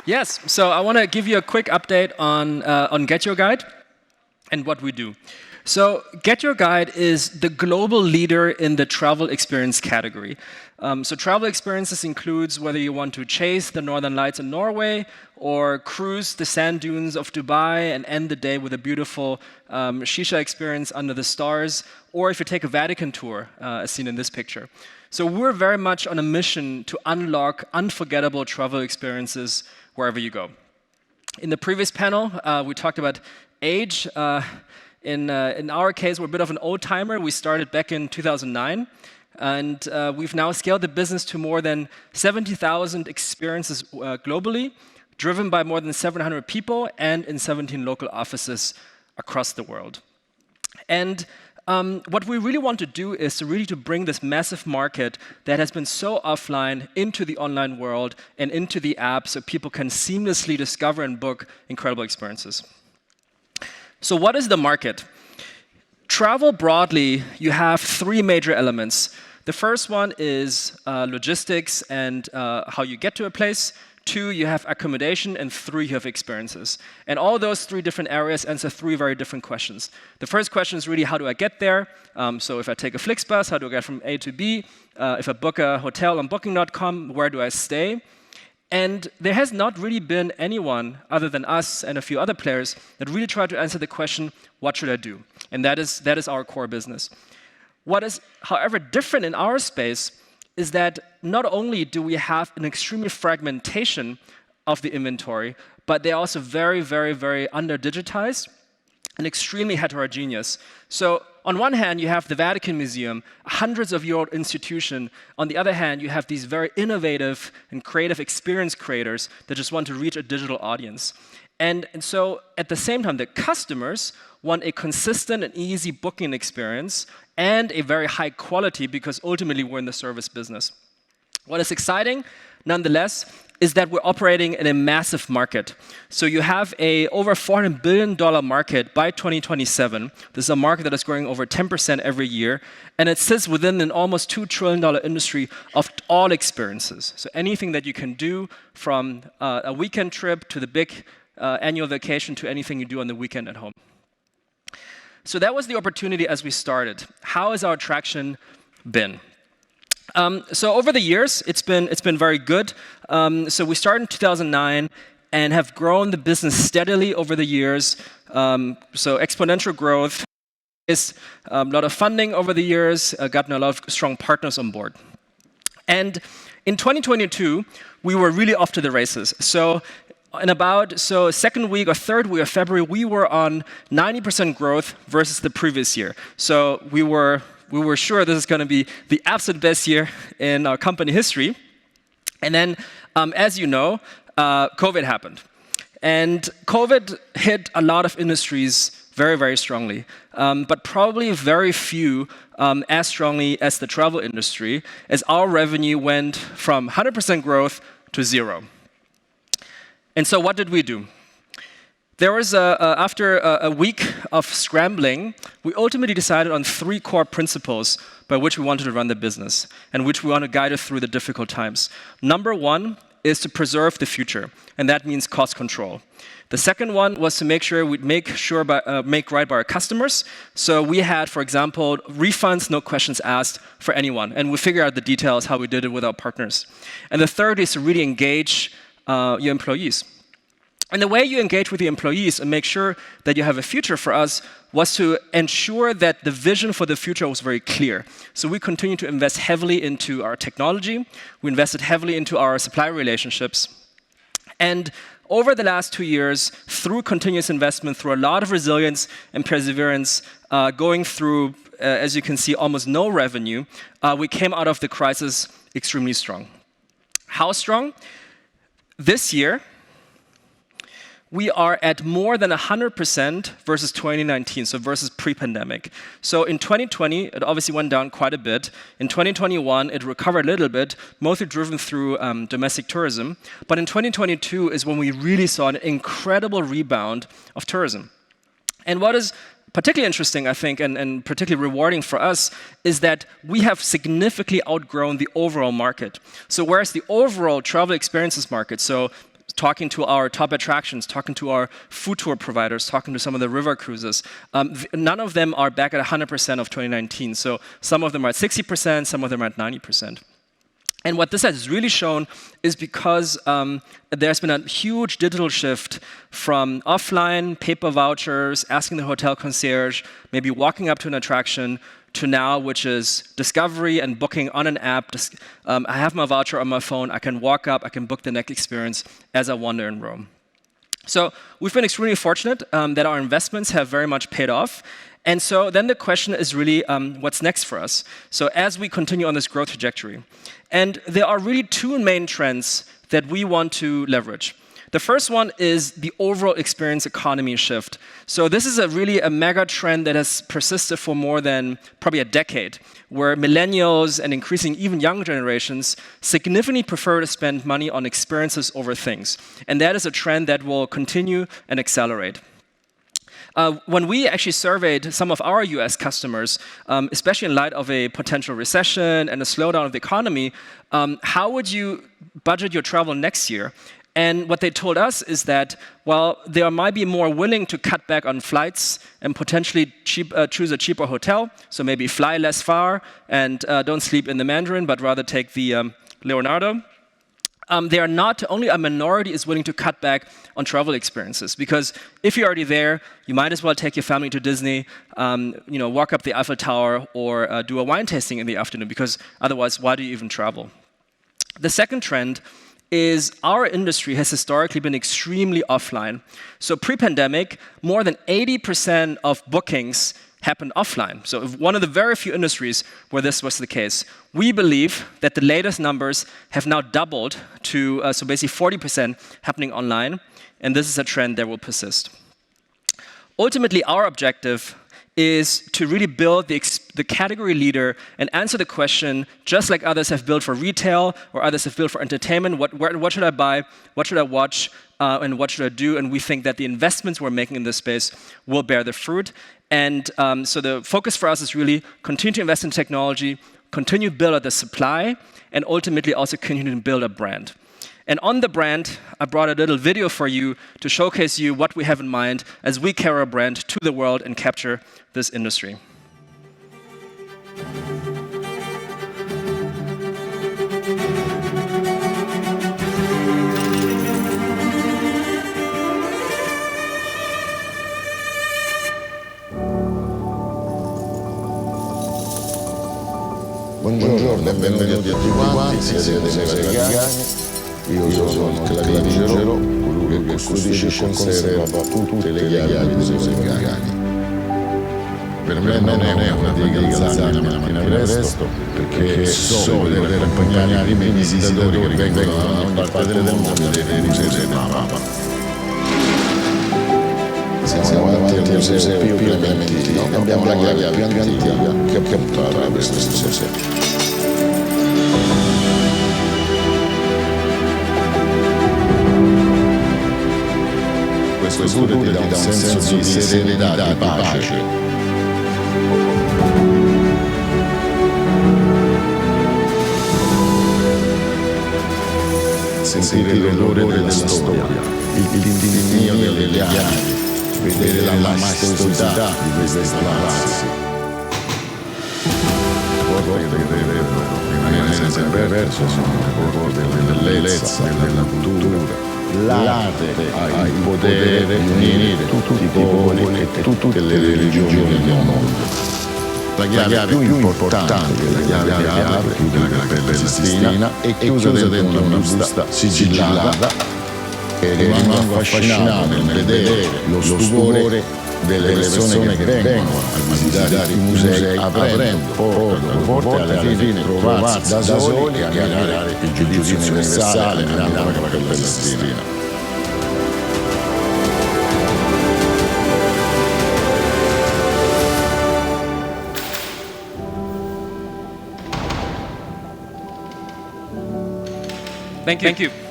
Yes, so I want to give you a quick update on GetYourGuide and what we do. So GetYourGuide is the global leader in the travel experience category. So travel experiences includes whether you want to chase the northern lights in Norway or cruise the sand dunes of Dubai and end the day with a beautiful shisha experience under the stars, or if you take a Vatican tour, as seen in this picture. So we're very much on a mission to unlock unforgettable travel experiences wherever you go. In the previous panel, we talked about age. In our case, we're a bit of an old-timer. We started back in 2009, and we've now scaled the business to more than 70,000 experiences globally, driven by more than 700 people and in 17 local offices across the world. And what we really want to do is to bring this massive market that has been so offline into the online world and into the app so people can seamlessly discover and book incredible experiences. So what is the market? Travel broadly, you have three major elements. The first one is logistics and how you get to a place. 2, you have accommodation, and 3, you have experiences. And all those 3 different areas answer 3 very different questions. The first question is really, how do I get there? So if I take a Flixbus, how do I get from A to B? If I book a hotel on Booking.com, where do I stay? And there has not really been anyone, other than us and a few other players, that really tried to answer the question, what should I do? And that is our core business. What is, however, different in our space is that not only do we have an extreme fragmentation of the inventory, but they're also very, very, very under-digitized and extremely heterogeneous. So on one hand, you have the Vatican Museum, hundreds-of-year-old institution. On the other hand, you have these very innovative and creative experience creators that just want to reach a digital audience. And so at the same time, the customers want a consistent and easy booking experience and a very high quality, because ultimately we're in the service business. What is exciting, nonetheless, is that we're operating in a massive market. So you have a over $400 billion market by 2027. This is a market that is growing over 10% every year, and it sits within an almost $2 trillion industry of all experiences. So anything that you can do, from a weekend trip to the big annual vacation to anything you do on the weekend at home. So that was the opportunity as we started. How has our traction been? So over the years, it's been very good. So we started in 2009 and have grown the business steadily over the years. So exponential growth is a lot of funding over the years, gotten a lot of strong partners on board. And in 2022, we were really off to the races. So in about second week or third week of February, we were on 90% growth versus the previous year. So we were sure this is going to be the absolute best year in our company history. And then, as you know, COVID happened. And COVID hit a lot of industries very, very strongly, but probably very few as strongly as the travel industry, as our revenue went from 100% growth to 0. And so what did we do? There was, after a week of scrambling, we ultimately decided on 3 core principles by which we wanted to run the business and which we want to guide us through the difficult times. Number 1 is to preserve the future, and that means cost control. The second one was to make sure we'd make right by our customers. So we had, for example, refunds, no questions asked for anyone, and we figured out the details how we did it with our partners. And the third is to really engage your employees. And the way you engage with the employees and make sure that you have a future for us was to ensure that the vision for the future was very clear. So we continue to invest heavily into our technology. We invested heavily into our supplier relationships. And over the last 2 years, through continuous investment, through a lot of resilience and perseverance, going through, as you can see, almost no revenue, we came out of the crisis extremely strong. How strong? This year, we are at more than 100% versus 2019, so versus pre-pandemic. So in 2020, it obviously went down quite a bit. In 2021, it recovered a little bit, mostly driven through domestic tourism. But in 2022 is when we really saw an incredible rebound of tourism. And what is particularly interesting, I think, and particularly rewarding for us, is that we have significantly outgrown the overall market. So whereas the overall travel experiences market, so talking to our top attractions, talking to our food tour providers, talking to some of the river cruises. None of them are back at 100% of 2019. So some of them are at 60%, some of them are at 90%. And what this has really shown is because there's been a huge digital shift from offline, paper vouchers, asking the hotel concierge, maybe walking up to an attraction, to now, which is discovery and booking on an app. I have my voucher on my phone. I can walk up. I can book the next experience as I wander in Rome. So we've been extremely fortunate that our investments have very much paid off. And so then the question is really, what's next for us? So as we continue on this growth trajectory. And there are really two main trends that we want to leverage. The first one is the overall experience economy shift. So this is really a mega trend that has persisted for more than probably a decade, where millennials and increasing even younger generations significantly prefer to spend money on experiences over things. And that is a trend that will continue and accelerate. When we actually surveyed some of our US customers, especially in light of a potential recession and a slowdown of the economy, how would you budget your travel next year? And what they told us is that while they might be more willing to cut back on flights and potentially choose a cheaper hotel, so maybe fly less far and don't sleep in the Mandarin, but rather take the Leonardo, they are not only a minority is willing to cut back on travel experiences, because if you're already there, you might as well take your family to Disney, walk up the Eiffel Tower, or do a wine tasting in the afternoon, because otherwise, why do you even travel? The second trend is our industry has historically been extremely offline. So pre-pandemic, more than 80% of bookings happened offline. So one of the very few industries where this was the case. We believe that the latest numbers have now doubled to, so basically 40% happening online, and this is a trend that will persist. Ultimately, our objective is to really build the category leader and answer the question, just like others have built for retail or others have built for entertainment, what should I buy, what should I watch, and what should I do? And we think that the investments we're making in this space will bear the fruit. And so the focus for us is really continue to invest in technology, continue to build out the supply, and ultimately also continue to build a brand. And on the brand, I brought a little video for you to showcase you what we have in mind as we carry our brand to the world and capture this industry. Buongiorno, benvenuti a tutti quanti, siete dei Vaticani. Io sono il clavigero, colui che custodisce e conserva tutte le chiavi dei Vaticani. Per me non è una fatica alzarmi la mattina presto, perché so di poter accompagnare i miei visitatori che vengono da ogni parte del mondo a vedere i musei del Papa. Siamo davanti al museo Pio Clementino, abbiamo la chiave più antica che appunto apre questo museo. Questo tour ti dà un senso di serenità, di pace. Sentire l'odore della storia, il tintinnio delle chiavi, vedere la maestosità di questi palazzi. Rimanere sempre aperto sono della bellezza, della cultura. L'arte ha il potere di unire tutti i popoli e tutte le religioni del mondo. La chiave più importante, la chiave che apre, chiude la Cappella Sistina e chiusa dentro una busta sigillata, e rimango affascinato nel vedere lo stupore delle persone che vengono a visitare i musei aprendo porte alla fine trovarsi da soli e ammirare il giudizio universale nella Cappella Sistina. Thank you.